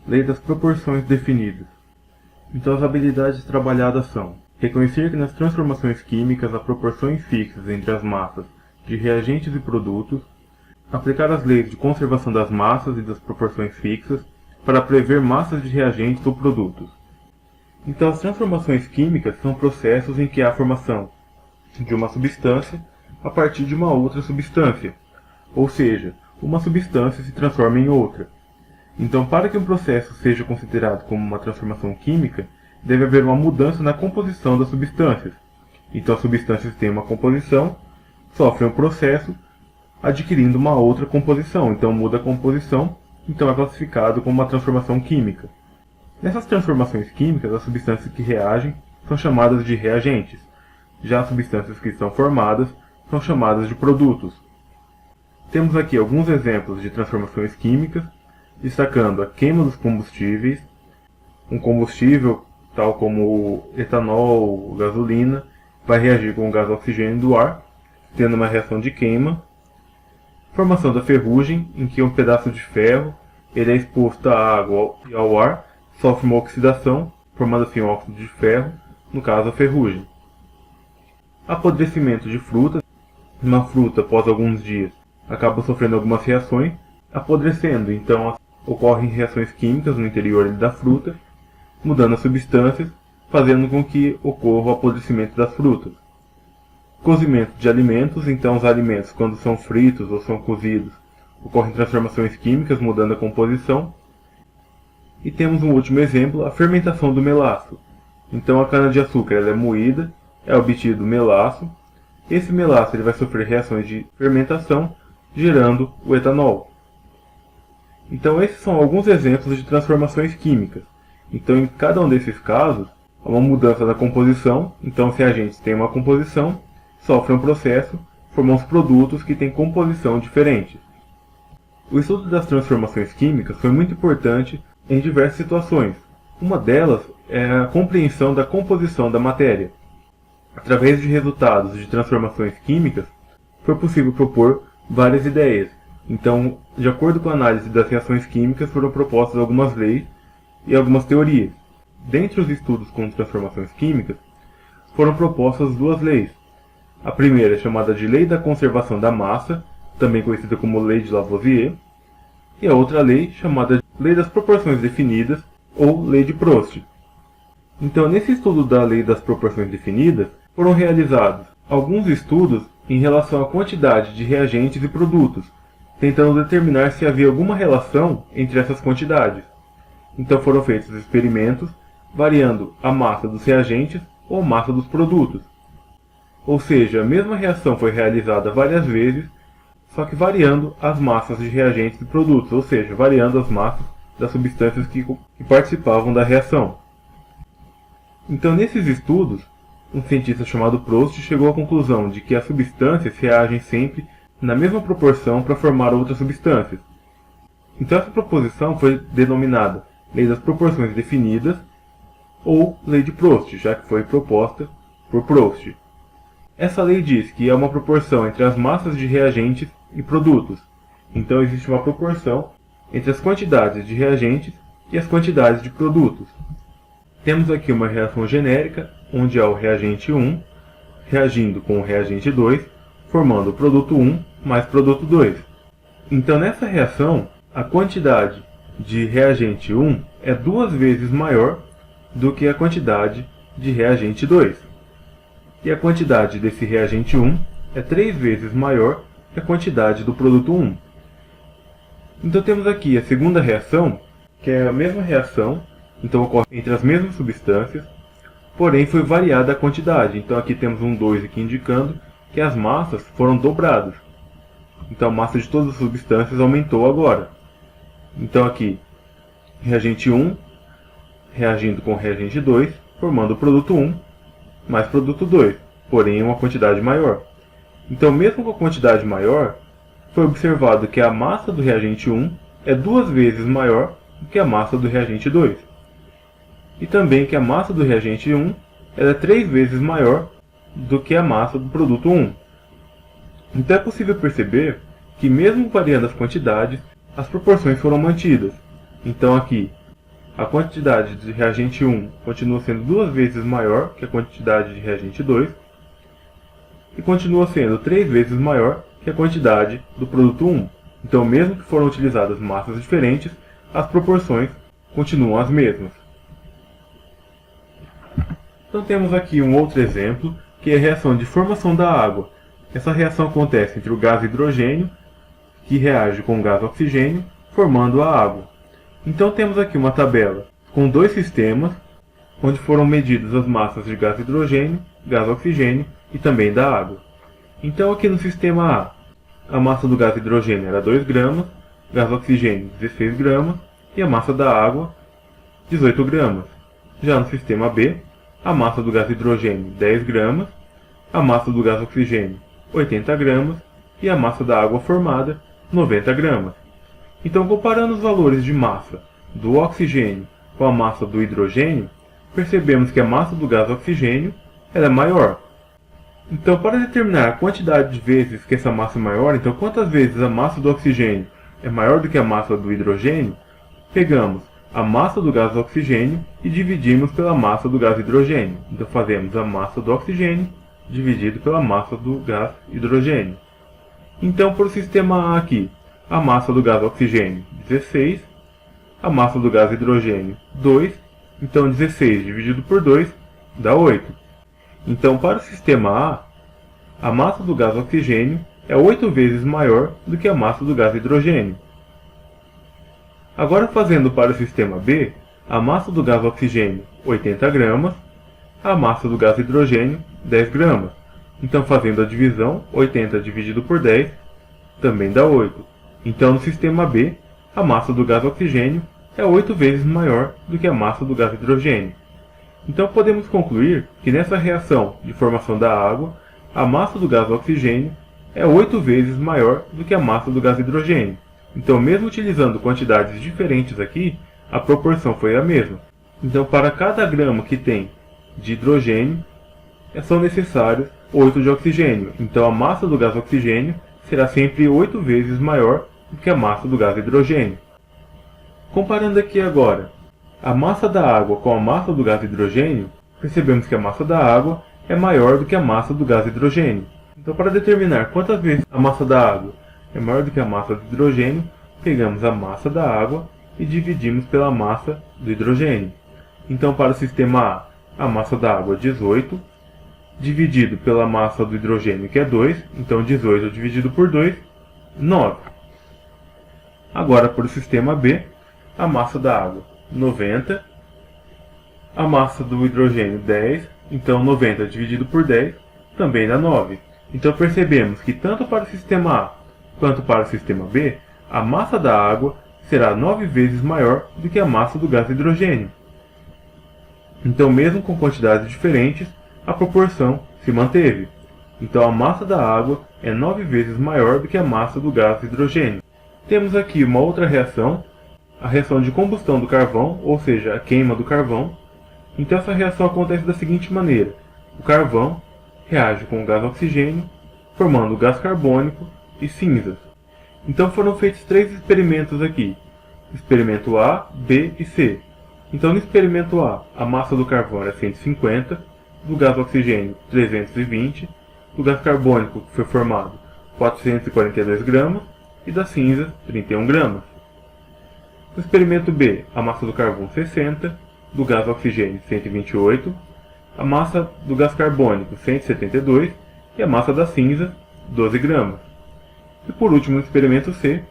Lei das proporções definidas. Então as habilidades trabalhadas são: reconhecer que nas transformações químicas há proporções fixas entre as massas de reagentes e produtos, aplicar as leis de conservação das massas e das proporções fixas para prever massas de reagentes ou produtos. Então as transformações químicas são processos em que há a formação de uma substância a partir de uma outra substância, ou seja, uma substância se transforma em outra. Então, para que um processo seja considerado como uma transformação química, deve haver uma mudança na composição das substâncias. Então, as substâncias têm uma composição, sofrem um processo, adquirindo uma outra composição. Então, muda a composição, então é classificado como uma transformação química. Nessas transformações químicas, as substâncias que reagem são chamadas de reagentes. Já as substâncias que estão formadas são chamadas de produtos. Temos aqui alguns exemplos de transformações químicas, destacando a queima dos combustíveis. Um combustível, tal como o etanol, gasolina, vai reagir com o gás oxigênio do ar, tendo uma reação de queima. Formação da ferrugem, em que um pedaço de ferro ele é exposto à água e ao ar, sofre uma oxidação, formando assim um óxido de ferro, no caso a ferrugem. Apodrecimento de frutas. Uma fruta, após alguns dias, acaba sofrendo algumas reações, apodrecendo, então ocorrem reações químicas no interior da fruta, mudando as substâncias, fazendo com que ocorra o apodrecimento das frutas. Cozimento de alimentos, então os alimentos, quando são fritos ou são cozidos, ocorrem transformações químicas, mudando a composição. E temos um último exemplo, a fermentação do melaço. Então a cana-de-açúcar ela é moída, é obtido melaço. Esse melaço ele vai sofrer reações de fermentação, gerando o etanol. Então esses são alguns exemplos de transformações químicas. Então em cada um desses casos, há uma mudança da composição. Então os reagentes têm uma composição, sofrem um processo, formam os produtos que têm composição diferente. O estudo das transformações químicas foi muito importante em diversas situações. Uma delas é a compreensão da composição da matéria. Através de resultados de transformações químicas, foi possível propor várias ideias. Então, de acordo com a análise das reações químicas, foram propostas algumas leis e algumas teorias. Dentre os estudos com transformações químicas, foram propostas duas leis. A primeira é chamada de Lei da Conservação da Massa, também conhecida como Lei de Lavoisier, e a outra lei chamada de Lei das Proporções Definidas, ou Lei de Prost. Então, nesse estudo da Lei das Proporções Definidas, foram realizados alguns estudos em relação à quantidade de reagentes e produtos, tentando determinar se havia alguma relação entre essas quantidades. Então foram feitos experimentos variando a massa dos reagentes ou a massa dos produtos. Ou seja, a mesma reação foi realizada várias vezes, só que variando as massas de reagentes e produtos, ou seja, variando as massas das substâncias que participavam da reação. Então nesses estudos, um cientista chamado Prost chegou à conclusão de que as substâncias reagem sempre na mesma proporção para formar outras substâncias. Então essa proposição foi denominada Lei das Proporções Definidas ou Lei de Prost, já que foi proposta por Prost. Essa lei diz que há uma proporção entre as massas de reagentes e produtos. Então existe uma proporção entre as quantidades de reagentes e as quantidades de produtos. Temos aqui uma reação genérica, onde há o reagente 1 reagindo com o reagente 2, formando o produto 1 mais produto 2. Então nessa reação, a quantidade de reagente 1 é 2 vezes maior do que a quantidade de reagente 2. E a quantidade desse reagente 1 é 3 vezes maior que a quantidade do produto 1. Então temos aqui a segunda reação, que é a mesma reação, então ocorre entre as mesmas substâncias, porém foi variada a quantidade. Então aqui temos um 2 aqui indicando que as massas foram dobradas. Então a massa de todas as substâncias aumentou agora. Então aqui, reagente 1 reagindo com o reagente 2, formando o produto 1 mais produto 2, porém em uma quantidade maior. Então mesmo com a quantidade maior, foi observado que a massa do reagente 1 é 2 vezes maior do que a massa do reagente 2. E também que a massa do reagente 1 é 3 vezes maior do que a massa do produto 1. Então é possível perceber que mesmo variando as quantidades, as proporções foram mantidas. Então aqui, a quantidade de reagente 1 continua sendo 2 vezes maior que a quantidade de reagente 2 e continua sendo 3 vezes maior que a quantidade do produto 1. Então, mesmo que foram utilizadas massas diferentes, as proporções continuam as mesmas. Então temos aqui um outro exemplo, que é a reação de formação da água. Essa reação acontece entre o gás hidrogênio, que reage com o gás oxigênio, formando a água. Então temos aqui uma tabela com dois sistemas, onde foram medidas as massas de gás hidrogênio, gás oxigênio e também da água. Então aqui no sistema A massa do gás hidrogênio era 2 gramas, gás oxigênio 16 gramas e a massa da água 18 gramas. Já no sistema B, a massa do gás hidrogênio 10 gramas, a massa do gás oxigênio 80 gramas e a massa da água formada 90 gramas. Então, comparando os valores de massa do oxigênio com a massa do hidrogênio, percebemos que a massa do gás oxigênio era maior. Então, para determinar a quantidade de vezes que essa massa é maior, então quantas vezes a massa do oxigênio é maior do que a massa do hidrogênio, pegamos a massa do gás oxigênio e dividimos pela massa do gás hidrogênio. Então fazemos a massa do oxigênio dividido pela massa do gás hidrogênio. Então, para o sistema A aqui, a massa do gás oxigênio 16, a massa do gás hidrogênio 2, então 16 dividido por 2 dá 8. Então, para o sistema A, a massa do gás oxigênio é 8 vezes maior do que a massa do gás hidrogênio. Agora, fazendo para o sistema B, a massa do gás oxigênio 80 gramas, a massa do gás hidrogênio 10 gramas. Então, fazendo a divisão, 80 dividido por 10 também dá 8. Então, no sistema B, a massa do gás oxigênio é 8 vezes maior do que a massa do gás hidrogênio. Então, podemos concluir que nessa reação de formação da água, a massa do gás oxigênio é 8 vezes maior do que a massa do gás hidrogênio. Então, mesmo utilizando quantidades diferentes aqui, a proporção foi a mesma. Então, para cada grama que tem de hidrogênio, são necessários 8 de oxigênio. Então, a massa do gás oxigênio será sempre 8 vezes maior do que a massa do gás hidrogênio. Comparando aqui agora a massa da água com a massa do gás hidrogênio, percebemos que a massa da água é maior do que a massa do gás hidrogênio. Então, para determinar quantas vezes a massa da água é maior do que a massa do hidrogênio, pegamos a massa da água e dividimos pela massa do hidrogênio. Então, para o sistema A, a massa da água é 18, dividido pela massa do hidrogênio, que é 2, então 18 dividido por 2, 9. Agora, para o sistema B, a massa da água 90, a massa do hidrogênio 10, então 90 dividido por 10 também dá 9. Então percebemos que tanto para o sistema A quanto para o sistema B, a massa da água será 9 vezes maior do que a massa do gás hidrogênio. Então, mesmo com quantidades diferentes, a proporção se manteve. Então, a massa da água é 9 vezes maior do que a massa do gás hidrogênio. Temos aqui uma outra reação, a reação de combustão do carvão, ou seja, a queima do carvão. Então, essa reação acontece da seguinte maneira: o carvão reage com o gás oxigênio, formando gás carbônico e cinzas. Então, foram feitos 3 experimentos aqui: experimento A, B e C. Então, no experimento A massa do carvão era 150, do gás oxigênio 320, do gás carbônico que foi formado 442 gramas e da cinza 31 gramas. No experimento B, a massa do carvão 60, do gás oxigênio 128, a massa do gás carbônico 172 e a massa da cinza 12 gramas. E por último, no experimento C,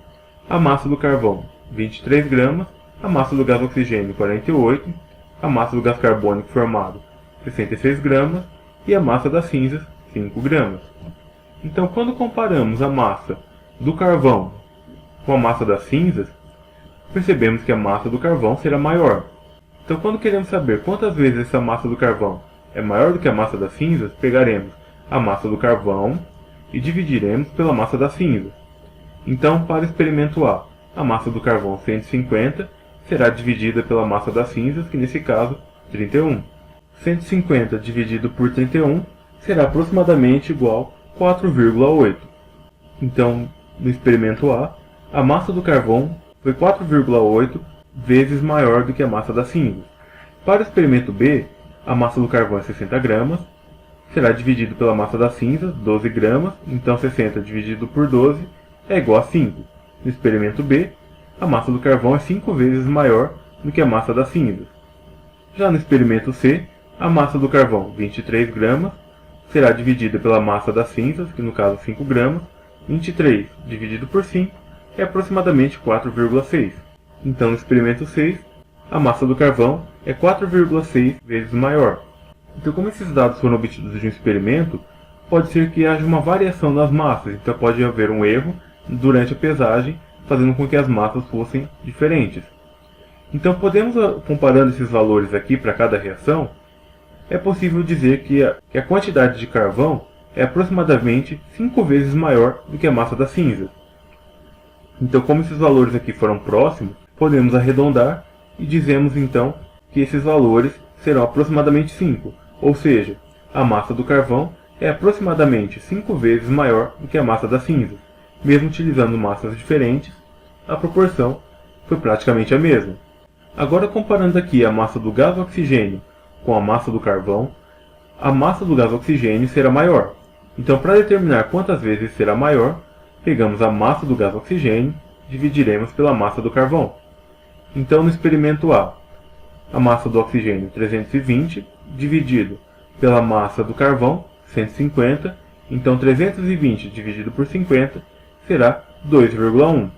a massa do carvão 23 gramas, a massa do gás oxigênio 48, a massa do gás carbônico formado 66 gramas e a massa das cinzas 5 gramas. Então, quando comparamos a massa do carvão com a massa das cinzas, percebemos que a massa do carvão será maior. Então, quando queremos saber quantas vezes essa massa do carvão é maior do que a massa das cinzas, pegaremos a massa do carvão e dividiremos pela massa das cinzas. Então, para o experimento a massa do carvão 150 será dividida pela massa das cinzas, que nesse caso 31. 150 dividido por 31 será aproximadamente igual a 4,8. Então, no experimento A massa do carvão foi 4,8 vezes maior do que a massa das cinzas. Para o experimento B, a massa do carvão é 60 gramas, será dividido pela massa das cinzas, 12 gramas, então 60 dividido por 12 é igual a 5. No experimento B, a massa do carvão é 5 vezes maior do que a massa das cinzas. Já no experimento C, a massa do carvão, 23 gramas, será dividida pela massa das cinzas, que no caso 5 gramas, 23 dividido por 5 é aproximadamente 4,6. Então no experimento 6, a massa do carvão é 4,6 vezes maior. Então, como esses dados foram obtidos de um experimento, pode ser que haja uma variação das massas, então pode haver um erro durante a pesagem, fazendo com que as massas fossem diferentes. Então, comparando esses valores aqui para cada reação, é possível dizer que a quantidade de carvão é aproximadamente 5 vezes maior do que a massa das cinzas. Então, como esses valores aqui foram próximos, podemos arredondar e dizemos então que esses valores serão aproximadamente 5, ou seja, a massa do carvão é aproximadamente 5 vezes maior do que a massa das cinzas. Mesmo utilizando massas diferentes, a proporção foi praticamente a mesma. Agora, comparando aqui a massa do gás oxigênio com a massa do carvão, a massa do gás oxigênio será maior. Então, para determinar quantas vezes será maior, pegamos a massa do gás oxigênio e dividiremos pela massa do carvão. Então, no experimento A, a massa do oxigênio 320 dividido pela massa do carvão 150, então 320 dividido por 50 será 2,1.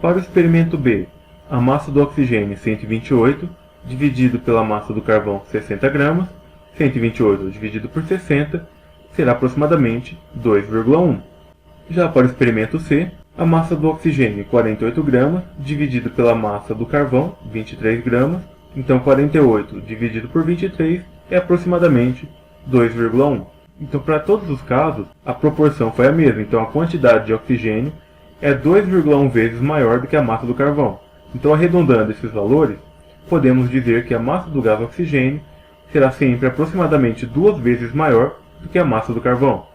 Para o experimento B, a massa do oxigênio 128 dividido pela massa do carvão 60 gramas, 128 dividido por 60 será aproximadamente 2,1. Já para o experimento C, a massa do oxigênio 48 gramas dividido pela massa do carvão 23 gramas, então 48 dividido por 23 é aproximadamente 2,1. Então, para todos os casos, a proporção foi a mesma. Então, a quantidade de oxigênio é 2,1 vezes maior do que a massa do carvão. Então, arredondando esses valores, podemos dizer que a massa do gás oxigênio será sempre aproximadamente 2 vezes maior do que a massa do carvão.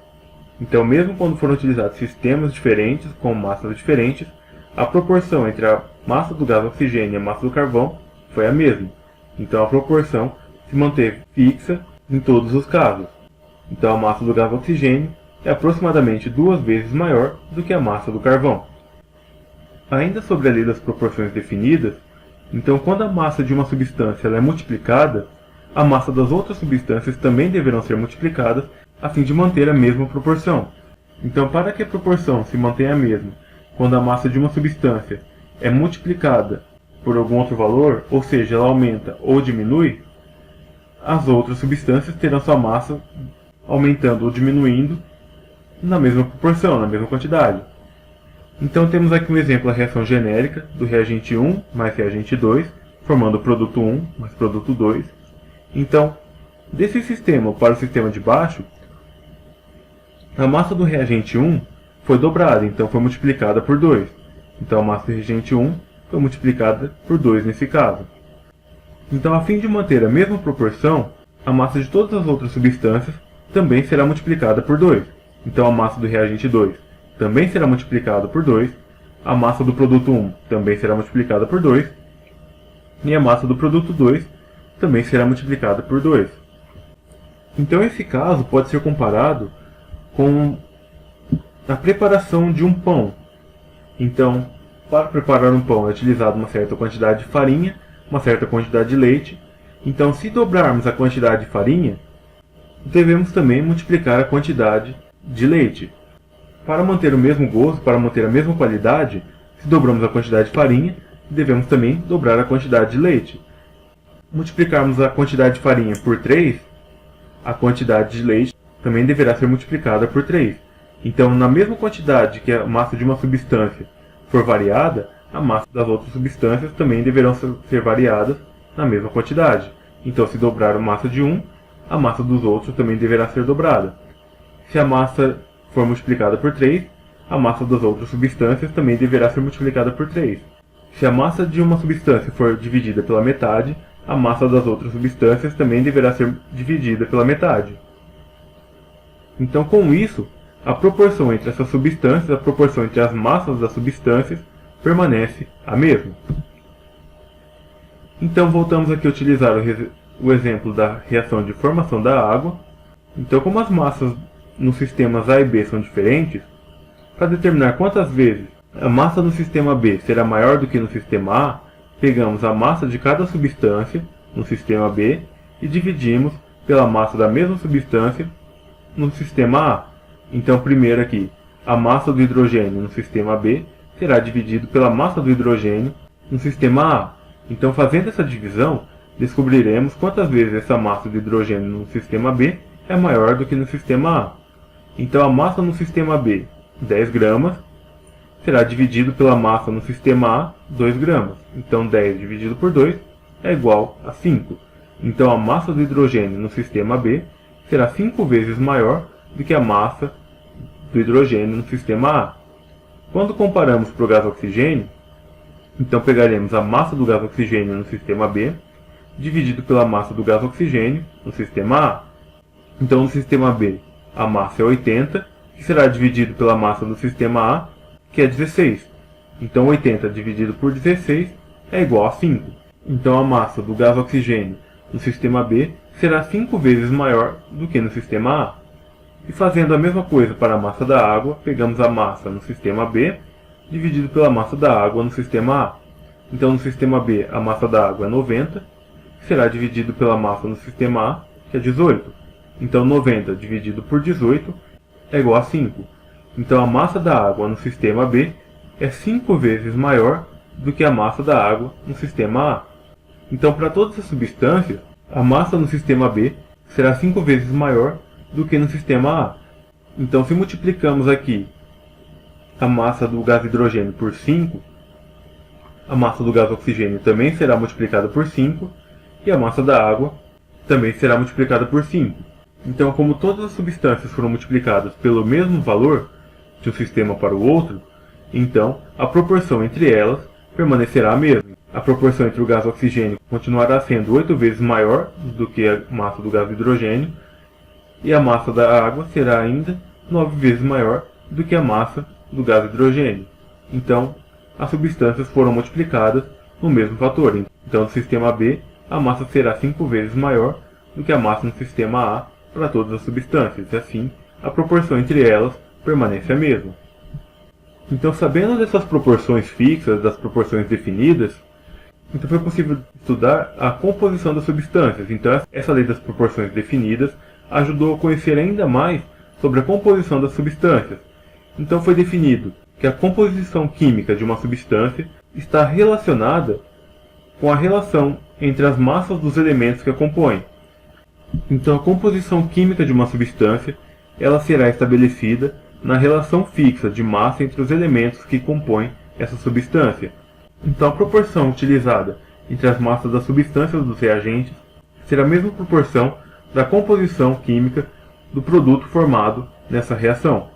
Então, mesmo quando foram utilizados sistemas diferentes, com massas diferentes, a proporção entre a massa do gás oxigênio e a massa do carvão foi a mesma. Então, a proporção se manteve fixa em todos os casos. Então, a massa do gás oxigênio é aproximadamente 2 vezes maior do que a massa do carvão. Ainda sobre a lei das proporções definidas, então, quando a massa de uma substância ela é multiplicada, a massa das outras substâncias também deverão ser multiplicadas a fim de manter a mesma proporção. Então, para que a proporção se mantenha a mesma, quando a massa de uma substância é multiplicada por algum outro valor, ou seja, ela aumenta ou diminui, as outras substâncias terão sua massa aumentando ou diminuindo na mesma proporção, na mesma quantidade. Então temos aqui um exemplo da reação genérica do reagente 1 mais reagente 2, formando o produto 1 mais produto 2. Então, desse sistema para o sistema de baixo, a massa do reagente 1 foi dobrada, então foi multiplicada por 2. Então a massa do reagente 1 foi multiplicada por 2 nesse caso. Então, a fim de manter a mesma proporção, a massa de todas as outras substâncias também será multiplicada por 2. Então a massa do reagente 2 também será multiplicada por 2, a massa do produto 1 também será multiplicada por 2, e a massa do produto 2 também será multiplicada por 2. Então esse caso pode ser comparado com a preparação de um pão. Então, para preparar um pão é utilizada uma certa quantidade de farinha, uma certa quantidade de leite. Então, se dobrarmos a quantidade de farinha, devemos também multiplicar a quantidade de leite. Para manter o mesmo gosto, para manter a mesma qualidade, se dobramos a quantidade de farinha, devemos também dobrar a quantidade de leite. Multiplicarmos a quantidade de farinha por 3, a quantidade de leite também deverá ser multiplicada por 3. Então, na mesma quantidade que a massa de uma substância for variada, a massa das outras substâncias também deverão ser variadas na mesma quantidade. Então, se dobrar a massa de um, a massa dos outros também deverá ser dobrada. Se a massa for multiplicada por 3, a massa das outras substâncias também deverá ser multiplicada por 3. Se a massa de uma substância for dividida pela metade, a massa das outras substâncias também deverá ser dividida pela metade. Então, com isso, a proporção entre essas substâncias, a proporção entre as massas das substâncias, permanece a mesma. Então voltamos aqui a utilizar o exemplo da reação de formação da água. Então, como as massas nos sistemas A e B são diferentes, para determinar quantas vezes a massa no sistema B será maior do que no sistema A, pegamos a massa de cada substância no sistema B e dividimos pela massa da mesma substância no sistema A. Então, primeiro aqui, a massa do hidrogênio no sistema B será dividido pela massa do hidrogênio no sistema A. Então, fazendo essa divisão, descobriremos quantas vezes essa massa de hidrogênio no sistema B é maior do que no sistema A. Então, a massa no sistema B, 10 gramas, será dividido pela massa no sistema A, 2 gramas. Então, 10 dividido por 2 é igual a 5. Então, a massa do hidrogênio no sistema B será 5 vezes maior do que a massa do hidrogênio no sistema A. Quando comparamos para o gás oxigênio, então pegaremos a massa do gás oxigênio no sistema B, dividido pela massa do gás oxigênio no sistema A. Então, no sistema B, a massa é 80, que será dividido pela massa do sistema A, que é 16. Então, 80 dividido por 16 é igual a 5. Então, a massa do gás oxigênio no sistema B será 5 vezes maior do que no sistema A. E fazendo a mesma coisa para a massa da água, pegamos a massa no sistema B, dividido pela massa da água no sistema A. Então, no sistema B, a massa da água é 90, que será dividido pela massa no sistema A, que é 18. Então, 90 dividido por 18 é igual a 5. Então, a massa da água no sistema B é 5 vezes maior do que a massa da água no sistema A. Então, para todas as substâncias, a massa no sistema B será 5 vezes maior do que no sistema A. Então, se multiplicamos aqui a massa do gás hidrogênio por 5, a massa do gás oxigênio também será multiplicada por 5 e a massa da água também será multiplicada por 5. Então, como todas as substâncias foram multiplicadas pelo mesmo valor de um sistema para o outro, então a proporção entre elas permanecerá a mesma. A proporção entre o gás oxigênio continuará sendo 8 vezes maior do que a massa do gás hidrogênio, e a massa da água será ainda 9 vezes maior do que a massa do gás hidrogênio. Então, as substâncias foram multiplicadas no mesmo fator. Então, no sistema B, a massa será 5 vezes maior do que a massa no sistema A para todas as substâncias, e assim, a proporção entre elas permanece a mesma. Então, sabendo dessas proporções fixas, das proporções definidas, então foi possível estudar a composição das substâncias. Então, essa lei das proporções definidas ajudou a conhecer ainda mais sobre a composição das substâncias. Então, foi definido que a composição química de uma substância está relacionada com a relação entre as massas dos elementos que a compõem. Então, a composição química de uma substância ela será estabelecida na relação fixa de massa entre os elementos que compõem essa substância. Então, a proporção utilizada entre as massas das substâncias dos reagentes será a mesma proporção da composição química do produto formado nessa reação.